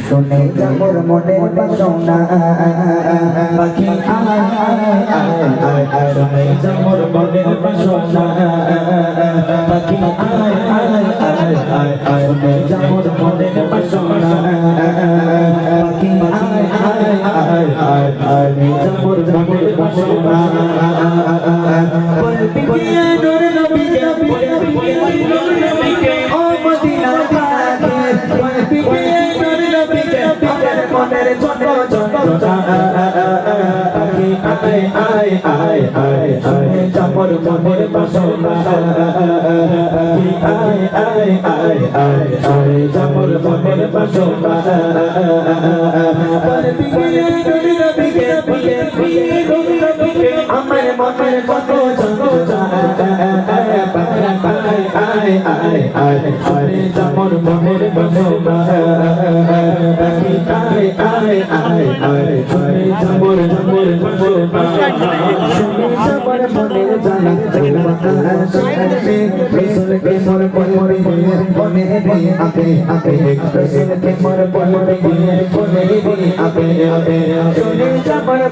শুনে যাবর মনের বাসনা পাখি আয় আয় আয় আয় শুনে যাবর মনের বাসনা পাখি আয় আয় আয় আয় শুনে যাবর মনের বাসনা পাখি আয় আয় আয় আয় আয় যাবর মনের বাসনা বলবি কি নূর নবীকে বলবি কি নূর নবীকে ও মদিনা পাখি বলবি কি মনের ছোট ছোট পাখি আয় আয় আয় আয় আয় যাবর মনের বাসনা পাখি আয় আয় আয় আয় আয় যাবর মনের বাসনা বলবি কি নূর নবীকে বলবি নূর নবীকে আমার মনের ছোট ছোট পাখি আয় আয় আয় আয় আয় যাবর মনের বাসনা পাখি আয় আয় আয় আয় শুনে যাবর যাবর শুনে যাবর মনের জানা শুনতে রসুলকে মোর পরে বনে দিয়ে আপে আপে রসুলকে মোর পরে বনে দিয়ে আপে আপে শুনে যাবর